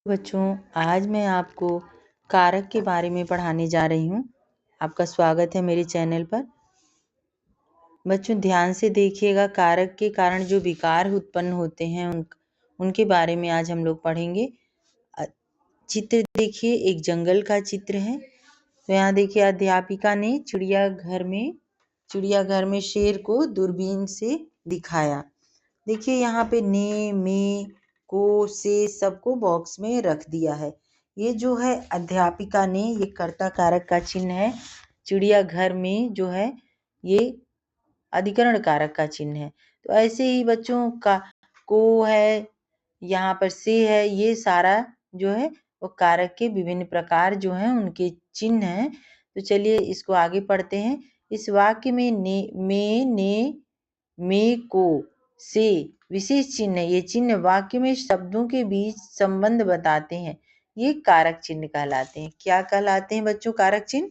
बच्चों, आज मैं आपको कारक के बारे में पढ़ाने जा रही हूँ। आपका स्वागत है मेरे चैनल पर। बच्चों ध्यान से देखिएगा, कारक के कारण जो विकार उत्पन्न होते हैं उनके बारे में आज हम लोग पढ़ेंगे। चित्र देखिए, एक जंगल का चित्र है। तो यहाँ देखिए, अध्यापिका ने चिड़ियाघर में शेर को दूरबीन से दिखाया। देखिए यहाँ पे ने, में, को, से सबको बॉक्स में रख दिया है। ये जो है अध्यापिका ने, ये कर्ता कारक का चिन्ह है। चिड़ियाघर में जो है ये अधिकरण कारक का चिन्ह है। तो ऐसे ही बच्चों का को है, यहाँ पर से है, ये सारा जो है वो कारक के विभिन्न प्रकार जो हैं उनके चिन्ह हैं। तो चलिए इसको आगे पढ़ते हैं। इस वाक्य में ने, में, को, से विशेष चिन्ह है। ये चिन्ह वाक्य में शब्दों के बीच संबंध बताते हैं। ये कारक चिन्ह कहलाते हैं। क्या कहलाते हैं बच्चों? कारक चिन्ह।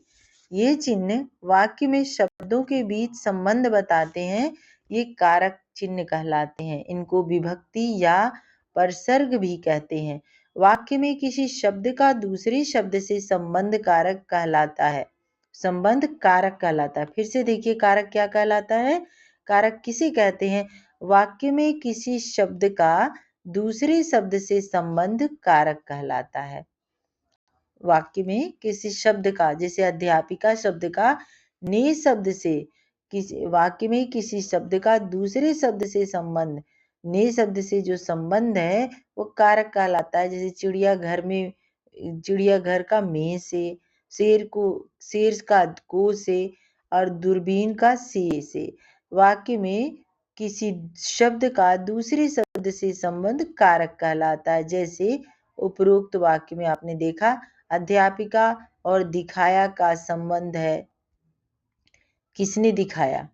ये चिन्ह वाक्य में शब्दों के बीच संबंध बताते हैं। ये कारक चिन्ह कहलाते हैं। इनको विभक्ति या परसर्ग भी कहते हैं। वाक्य में किसी शब्द का दूसरे शब्द से संबंध कारक कहलाता है। संबंध कारक कहलाता है। फिर से देखिए, कारक क्या कहलाता है? कारक किसे कहते हैं? वाक्य में किसी शब्द का दूसरे शब्द से संबंध कारक कहलाता है। वाक्य में किसी शब्द का, जैसे अध्यापिका शब्द का ने शब्द से, वाक्य में किसी शब्द का दूसरे शब्द से संबंध, ने शब्द से जो संबंध है वो कारक कहलाता है। जैसे चिड़ियाघर का में से, शेर का को से और दूरबीन का से। वाक्य में किसी शब्द का दूसरे शब्द से संबंध कारक कहलाता है। जैसे उपरोक्त वाक्य में आपने देखा, अध्यापिका और दिखाया का संबंध है। किसने दिखाया?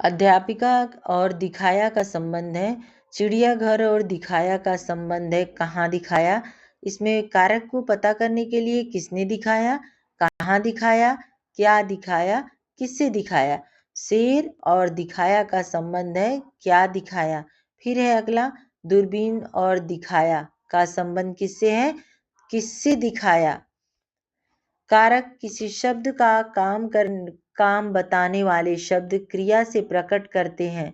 अध्यापिका और दिखाया का संबंध है। चिड़ियाघर और दिखाया का संबंध है। कहाँ दिखाया? इसमें कारक को पता करने के लिए किसने दिखाया, कहाँ दिखाया, क्या दिखाया, किससे दिखाया। शेर और दिखाया का संबंध है। क्या दिखाया। फिर है अगला, दूरबीन और दिखाया का संबंध किससे है? किससे दिखाया। कारक किसी शब्द का काम बताने वाले शब्द क्रिया से प्रकट करते हैं,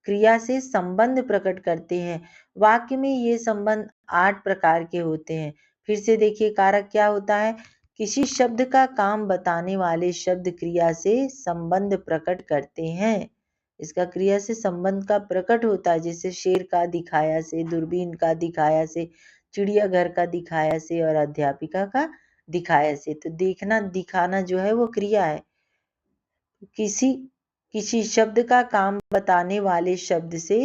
क्रिया से संबंध प्रकट करते हैं। वाक्य में ये संबंध 8 प्रकार के होते हैं। फिर से देखिए, कारक क्या होता है? किसी शब्द का काम बताने वाले शब्द क्रिया से संबंध प्रकट करते हैं। इसका क्रिया से संबंध का प्रकट होता है। जैसे शेर का दिखाया से, दूरबीन का दिखाया से, चिड़ियाघर का दिखाया से और अध्यापिका का दिखाया से। तो देखना, दिखाना जो है वो क्रिया है। किसी शब्द का काम बताने वाले शब्द से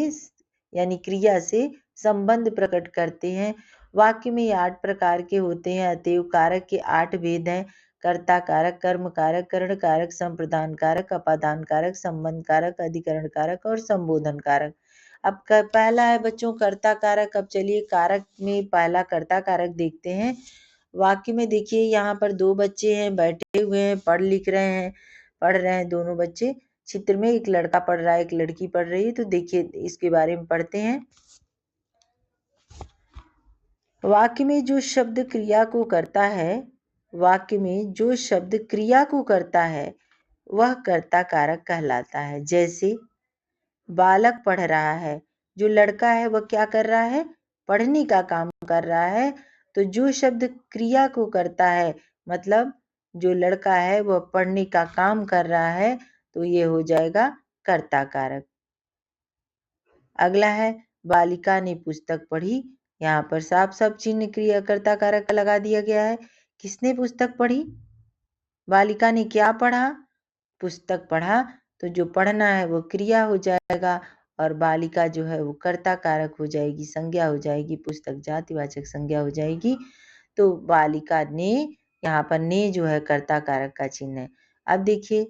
यानी क्रिया से संबंध प्रकट करते हैं। वाक्य में 8 प्रकार के होते हैं। अतएव कारक के 8 भेद हैं। कर्ता कारक, कर्म कारक, करण कारक, संप्रदान कारक, अपादान कारक, संबंध कारक, अधिकरण कारक और संबोधन कारक। अब पहला है बच्चों कर्ता कारक। अब चलिए कारक में पहला कर्ता कारक देखते हैं। वाक्य में देखिए, यहाँ पर 2 बच्चे हैं, बैठे हुए हैं, पढ़ रहे हैं दोनों बच्चे। चित्र में एक लड़का पढ़ रहा है, एक लड़की पढ़ रही है। तो देखिए इसके बारे में पढ़ते हैं। वाक्य में जो शब्द क्रिया को करता है, वाक्य में जो शब्द क्रिया को करता है वह कर्ता कारक कहलाता है। जैसे बालक पढ़ रहा है, जो लड़का है वह क्या कर रहा है? पढ़ने का काम कर रहा है। तो जो शब्द क्रिया को करता है, मतलब जो लड़का है वह पढ़ने का काम कर रहा है, तो ये हो जाएगा कर्ता कारक। अगला है बालिका ने पुस्तक पढ़ी। यहाँ पर साफ चिन्ह क्रिया कर्ता कारक का लगा दिया गया है। किसने पुस्तक पढ़ी? बालिका ने क्या पढ़ा? पुस्तक पढ़ा। तो जो पढ़ना है वो क्रिया हो जाएगा और बालिका जो है वो कर्ता कारक हो जाएगी, संज्ञा हो जाएगी, पुस्तक जातिवाचक संज्ञा हो जाएगी। तो बालिका ने, यहाँ पर ने जो है कर्ता कारक का चिन्ह है। अब देखिए,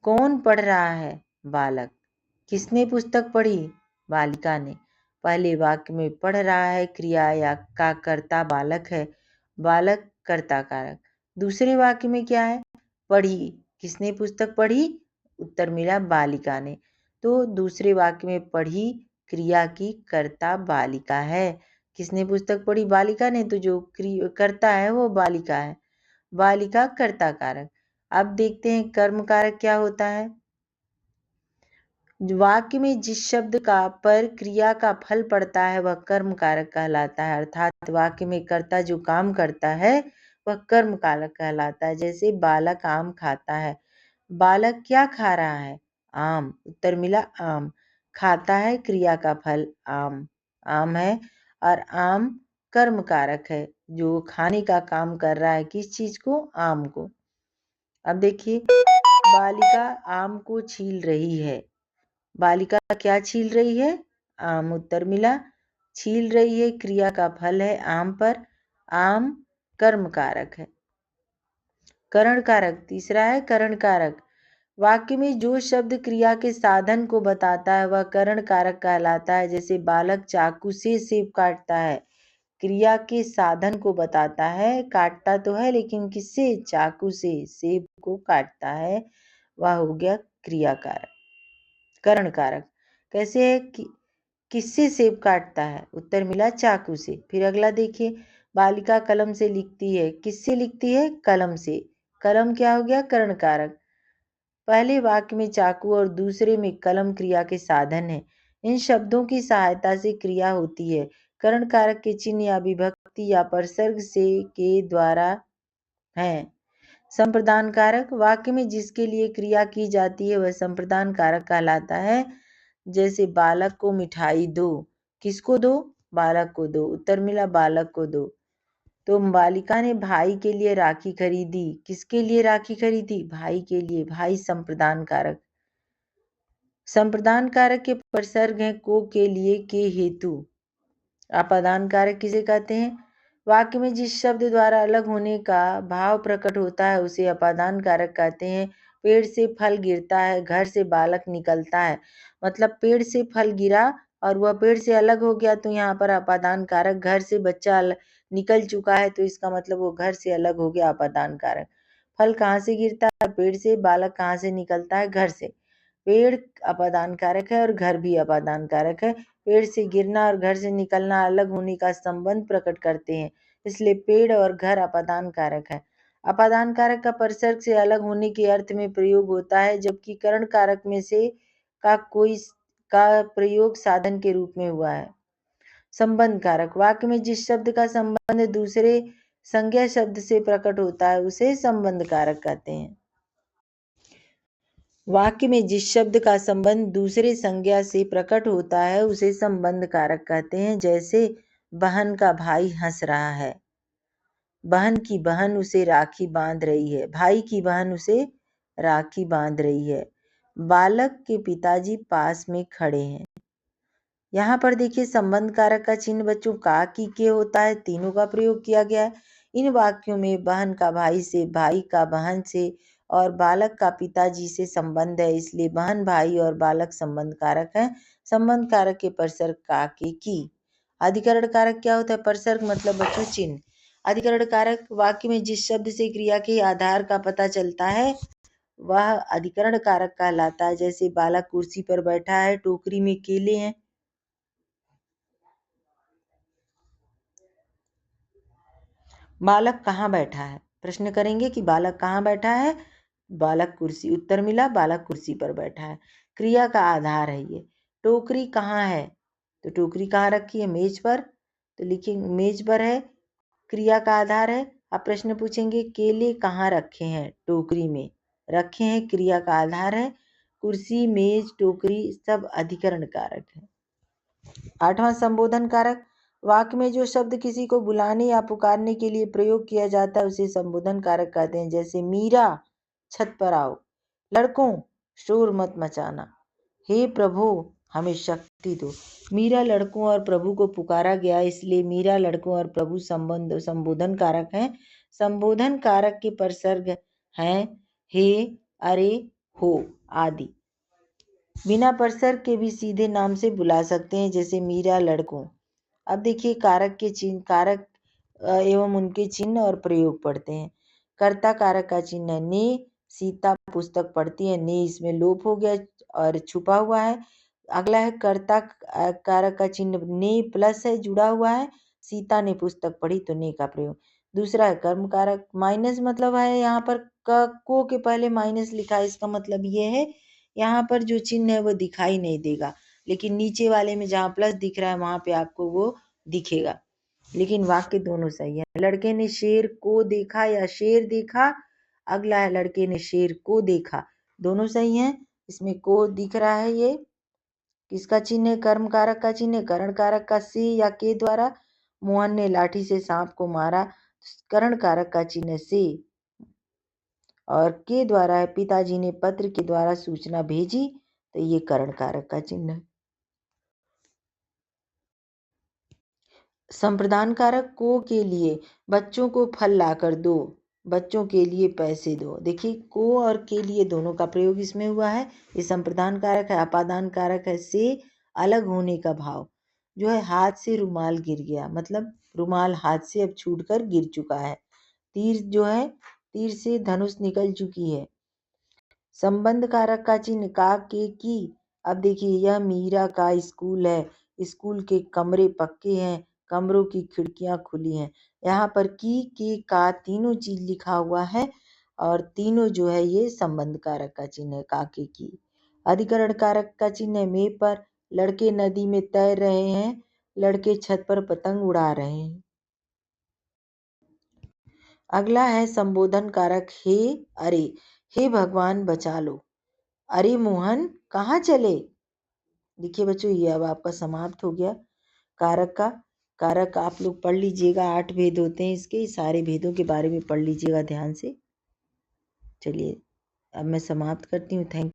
कौन पढ़ रहा है? बालक। किसने पुस्तक पढ़ी? बालिका ने। पहले वाक्य में पढ़ रहा है, क्रिया या का कर्ता बालक है, बालक कर्ता कारक। दूसरे वाक्य में क्या है? पढ़ी। किसने पुस्तक पढ़ी? उत्तर मिला बालिका ने। तो दूसरे वाक्य में पढ़ी क्रिया की कर्ता बालिका है। किसने पुस्तक पढ़ी? बालिका ने। तो जो कर्ता है वो बालिका है। बालिका कर्ता कारक। अब देखते हैं कर्म कारक क्या होता है। वाक्य में जिस शब्द का पर क्रिया का फल पड़ता है वह कर्म कारक कहलाता है। अर्थात वाक्य में कर्ता जो काम करता है वह कर्म कारक कहलाता है। जैसे बालक आम खाता है। बालक क्या खा रहा है? आम। उत्तर मिला आम। खाता है क्रिया का फल आम, आम है। और आम कर्म कारक है, जो खाने का काम कर रहा है। किस चीज को? आम को। अब देखिए, बालिका आम को छील रही है। बालिका क्या छील रही है? आम। उत्तर मिला छील रही है क्रिया का फल है आम पर। आम कर्म कारक है। करण कारक तीसरा है करण कारक। वाक्य में जो शब्द क्रिया के साधन को बताता है वह करण कारक कहलाता है। जैसे बालक चाकू से सेब काटता है। क्रिया के साधन को बताता है, काटता तो है लेकिन किससे? चाकू से सेब को काटता है। वह हो गया क्रिया कारक, करण कारक। कैसे है कि किससे सेब काटता है? उत्तर मिला चाकू से। फिर अगला देखिए, बालिका कलम से लिखती है। किससे लिखती है? कलम से। कलम क्या हो गया? करण कारक। पहले वाक्य में चाकू और दूसरे में कलम क्रिया के साधन है। इन शब्दों की सहायता से क्रिया होती है। करण कारक के चिन्ह या विभक्ति या परसर्ग से के द्वारा है। संप्रदान कारक। वाक्य में जिसके लिए क्रिया की जाती है वह संप्रदान कारक कहलाता है। जैसे बालक को मिठाई दो। किसको दो? बालक को दो। उत्तर मिला बालक को दो। तो बालिका ने भाई के लिए राखी खरीदी। किसके लिए राखी खरीदी? भाई के लिए। भाई संप्रदान कारक। संप्रदान कारक के परसर्ग हैं को, के लिए, के हेतु। अपादान कारक किसे कहते हैं? वाक्य में जिस शब्द द्वारा अलग होने का भाव प्रकट होता है उसे अपादान कारक कहते हैं। पेड़ से फल गिरता है, घर से बालक निकलता है। मतलब पेड़ से फल गिरा और वह पेड़ से अलग हो गया, तो यहाँ पर अपादान कारक। घर से बच्चा निकल चुका है तो इसका मतलब वो घर से अलग हो गया, अपादान कारक। फल कहाँ से गिरता है? पेड़ से। बालक कहाँ से निकलता है? घर से। पेड़ अपादान कारक है और घर भी अपादान कारक है। पेड़ से गिरना और घर से निकलना अलग होने का संबंध प्रकट करते हैं, इसलिए पेड़ और घर अपादान कारक है। अपादान कारक का परसर्ग से अलग होने के अर्थ में प्रयोग होता है, जबकि करण कारक में से का प्रयोग साधन के रूप में हुआ है। संबंध कारक। वाक्य में जिस शब्द का संबंध दूसरे संज्ञा शब्द से प्रकट होता है उसे संबंध कारक कहते हैं। वाक्य में जिस शब्द का संबंध दूसरे संज्ञा से प्रकट होता है उसे संबंध कारक कहते हैं। जैसे बहन का भाई हंस रहा है। बहन की बहन उसे राखी बांध रही है। भाई की बहन उसे राखी बांध रही है। बालक के पिताजी पास में खड़े हैं। यहाँ पर देखिए, संबंध कारक का चिन्ह बच्चों का, की, के होता है। तीनों का प्रयोग किया गया है। इन वाक्यों में बहन का भाई से, भाई का बहन से और बालक का पिताजी से संबंध है, इसलिए बहन, भाई और बालक संबंध कारक है। संबंध कारक के परसर्ग का, के, की। अधिकरण कारक क्या होता है? परसर्ग मतलब बच्चों चिन्ह। अधिकरण कारक वाक्य में जिस शब्द से क्रिया के आधार का पता चलता है वह अधिकरण कारक कहलाता है। जैसे बालक कुर्सी पर बैठा है, टोकरी में केले हैं। बालक कहाँ बैठा है? प्रश्न करेंगे कि बालक कहाँ बैठा है? बालक कुर्सी। उत्तर मिला बालक कुर्सी पर बैठा है। क्रिया का आधार है ये। टोकरी कहाँ है? तो टोकरी कहाँ रखी है? मेज पर। तो लिखेंगे मेज पर है, क्रिया का आधार है। अब प्रश्न पूछेंगे केले कहाँ रखे हैं? टोकरी में रखे हैं, क्रिया का आधार है। कुर्सी, मेज, टोकरी सब अधिकरण कारक है। आठवां संबोधन कारक। वाक्य में जो शब्द किसी को बुलाने या पुकारने के लिए प्रयोग किया जाता है उसे संबोधन कारक कहते हैं। जैसे मीरा छत पर आओ, लड़कों शोर मत मचाना, हे प्रभु हमें शक्ति दो। मीरा लड़कों और प्रभु को पुकारा गया, इसलिए मीरा लड़कों और प्रभु संबोधन कारक है। संबोधन कारक के परसर्ग हैं हे, अरे, हो आदि। बिना परसर्ग के भी सीधे नाम से बुला सकते हैं, जैसे मीरा लड़कों। अब देखिए कारक के चिन्ह, कारक एवं उनके चिन्ह और प्रयोग पढ़ते हैं। कर्ता कारक का चिन्ह है ने। सीता पुस्तक पढ़ती है, ने इसमें लोप हो गया और छुपा हुआ है। अगला है कर्ता कारक का चिन्ह ने प्लस है जुड़ा हुआ है, सीता ने पुस्तक पढ़ी तो ने का प्रयोग। दूसरा है कर्म कारक माइनस, मतलब है यहाँ पर को के पहले माइनस लिखा है, इसका मतलब ये है यहाँ पर जो चिन्ह है वो दिखाई नहीं देगा, लेकिन नीचे वाले में जहाँ प्लस दिख रहा है वहां पे आपको वो दिखेगा। लेकिन वाक्य दोनों सही है। लड़के ने शेर को देखा या शेर देखा, अगला है लड़के ने शेर को देखा, दोनों सही है। इसमें को दिख रहा है, ये किसका चिन्ह है? कर्म कारक का चिन्ह है। करण कारक का से या के द्वारा। मोहन ने लाठी से सांप को मारा, करण कारक का चिन्ह से। और के द्वारा है पिताजी ने पत्र के द्वारा सूचना भेजी, तो ये करण कारक का चिन्ह है। संप्रदान कारक को के लिए बच्चों को फल लाकर दो, बच्चों के लिए पैसे दो। देखिए को और के लिए दोनों का प्रयोग इसमें हुआ है, ये संप्रदान कारक है। अपादान कारक है से अलग होने का भाव, जो है हाथ से रुमाल गिर गया, मतलब रुमाल हाथ से अब छूटकर गिर चुका है। तीर जो है तीर से धनुष निकल चुकी है। संबंध कारक का चिन्ह का के की। अब देखिए यह मीरा का स्कूल है, स्कूल के कमरे पक्के हैं, कमरों की खिड़कियां खुली हैं। यहाँ पर की के का तीनों चीज लिखा हुआ है और तीनों जो है ये संबंध कारक का चिन्ह है, का के की। अधिकरण कारक का चिन्ह है मे पर, लड़के नदी में तैर रहे हैं, लड़के छत पर पतंग उड़ा रहे हैं। अगला है संबोधन कारक हे अरे, हे भगवान बचा लो, अरे मोहन कहाँ चले। देखिए बच्चों ये अब आपका समाप्त हो गया कारक का। कारक आप लोग पढ़ लीजिएगा, 8 भेद होते हैं इसके, सारे भेदों के बारे में पढ़ लीजिएगा ध्यान से। चलिए अब मैं समाप्त करती हूँ। थैंक